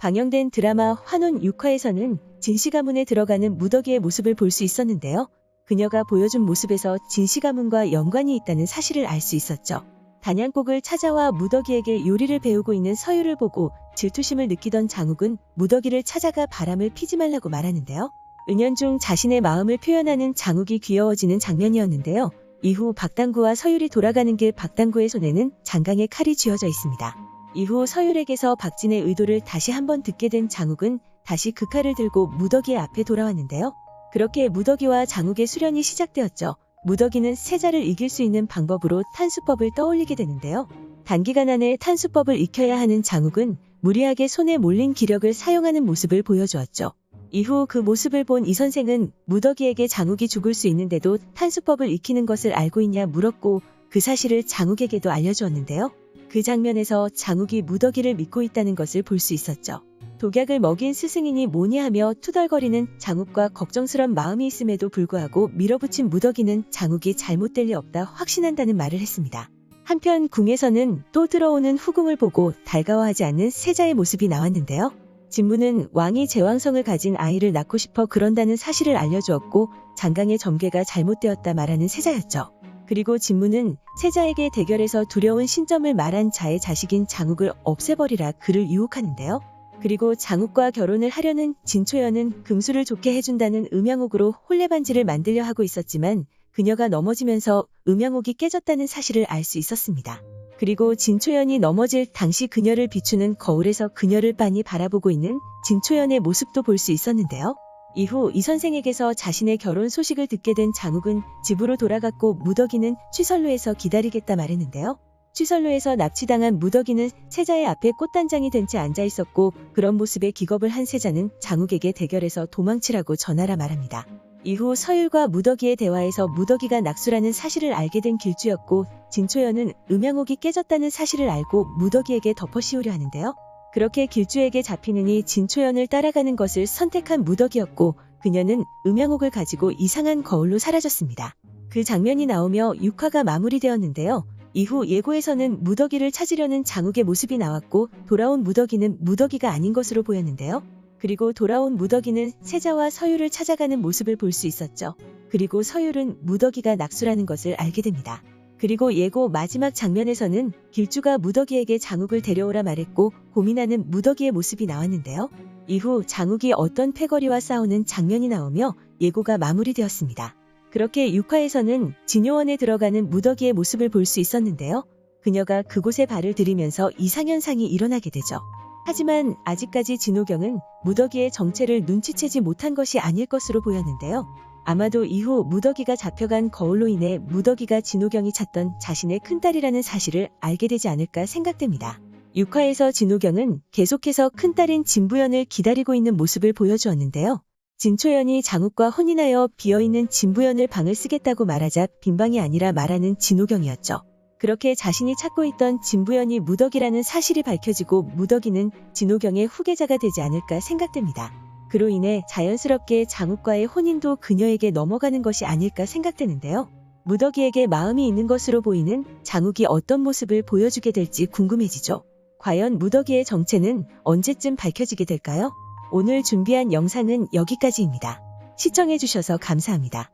방영된 드라마 환혼 6화에서는 진씨 가문에 들어가는 무더기의 모습을 볼 수 있었는데요. 그녀가 보여준 모습에서 진씨 가문과 연관이 있다는 사실을 알 수 있었죠. 단양곡을 찾아와 무더기에게 요리를 배우고 있는 서유를 보고 질투심을 느끼던 장욱은 무더기를 찾아가 바람을 피지 말라고 말하는데요. 은연중 자신의 마음을 표현하는 장욱이 귀여워지는 장면이었는데요. 이후 박당구와 서율이 돌아가는 길 박당구의 손에는 장강의 칼이 쥐어져 있습니다. 이후 서율에게서 박진의 의도를 다시 한번 듣게 된 장욱은 다시 그 칼을 들고 무더기의 앞에 돌아왔는데요. 그렇게 무더기와 장욱의 수련이 시작되었죠. 무더기는 세자를 이길 수 있는 방법으로 탄수법을 떠올리게 되는데요. 단기간 안에 탄수법을 익혀야 하는 장욱은 무리하게 손에 몰린 기력을 사용하는 모습을 보여주었죠. 이후 그 모습을 본 이 선생은 무더기에게 장욱이 죽을 수 있는데도 탄수법을 익히는 것을 알고 있냐 물었고 그 사실을 장욱에게도 알려주었는데요. 그 장면에서 장욱이 무더기를 믿고 있다는 것을 볼 수 있었죠. 독약을 먹인 스승이니 뭐니 하며 투덜거리는 장욱과 걱정스런 마음이 있음에도 불구하고 밀어붙인 무더기는 장욱이 잘못될 리 없다 확신한다는 말을 했습니다. 한편 궁에서는 또 들어오는 후궁을 보고 달가워하지 않는 세자의 모습이 나왔는데요. 진부는 왕이 제왕성을 가진 아이를 낳고 싶어 그런다는 사실을 알려주었고 장강의 점괘가 잘못되었다 말하는 세자였죠. 그리고 진무는 세자에게 대결에서 두려운 신점을 말한 자의 자식인 장욱을 없애버리라 그를 유혹하는데요. 그리고 장욱과 결혼을 하려는 진초연은 금수를 좋게 해준다는 음양옥으로 혼례반지를 만들려 하고 있었지만 그녀가 넘어지면서 음양옥이 깨졌다는 사실을 알 수 있었습니다. 그리고 진초연이 넘어질 당시 그녀를 비추는 거울에서 그녀를 빤히 바라보고 있는 진초연의 모습도 볼 수 있었는데요. 이후 이 선생에게서 자신의 결혼 소식을 듣게 된 장욱은 집으로 돌아갔고 무더기는 취설로에서 기다리겠다 말했는데요. 취설로에서 납치당한 무더기는 세자의 앞에 꽃단장이 된 채 앉아 있었고 그런 모습에 기겁을 한 세자는 장욱에게 대결해서 도망치라고 전하라 말합니다. 이후 서율과 무더기의 대화에서 무더기가 낙수라는 사실을 알게 된 길주였고 진초연은 음양옥이 깨졌다는 사실을 알고 무더기에게 덮어씌우려 하는데요. 그렇게 길주에게 잡히느니 진초연을 따라가는 것을 선택한 무더기였고 그녀는 음양옥을 가지고 이상한 거울로 사라졌습니다. 그 장면이 나오며 6화가 마무리되었는데요. 이후 예고에서는 무더기를 찾으려는 장욱의 모습이 나왔고 돌아온 무더기는 무더기가 아닌 것으로 보였는데요. 그리고 돌아온 무더기는 세자와 서율을 찾아가는 모습을 볼 수 있었죠. 그리고 서율은 무더기가 낙수라는 것을 알게 됩니다. 그리고 예고 마지막 장면에서는 길주가 무더기에게 장욱을 데려오라 말했고 고민하는 무더기의 모습이 나왔는데요. 이후 장욱이 어떤 패거리와 싸우는 장면이 나오며 예고가 마무리되었습니다. 그렇게 6화에서는 진요원에 들어가는 무더기의 모습을 볼 수 있었는데요. 그녀가 그곳에 발을 들이면서 이상현상이 일어나게 되죠. 하지만 아직까지 진호경은 무더기의 정체를 눈치채지 못한 것이 아닐 것으로 보였는데요. 아마도 이후 무더기가 잡혀간 거울로 인해 무더기가 진호경이 찾던 자신의 큰딸이라는 사실을 알게 되지 않을까 생각됩니다. 6화에서 진호경은 계속해서 큰딸인 진부연을 기다리고 있는 모습을 보여주었는데요. 진초연이 장욱과 혼인하여 비어있는 진부연을 방을 쓰겠다고 말하자 빈방이 아니라 말하는 진호경이었죠. 그렇게 자신이 찾고 있던 진부연이 무더기라는 사실이 밝혀지고 무더기는 진호경의 후계자가 되지 않을까 생각됩니다. 그로 인해 자연스럽게 장욱과의 혼인도 그녀에게 넘어가는 것이 아닐까 생각되는데요. 무더기에게 마음이 있는 것으로 보이는 장욱이 어떤 모습을 보여주게 될지 궁금해지죠. 과연 무더기의 정체는 언제쯤 밝혀지게 될까요? 오늘 준비한 영상은 여기까지입니다. 시청해주셔서 감사합니다.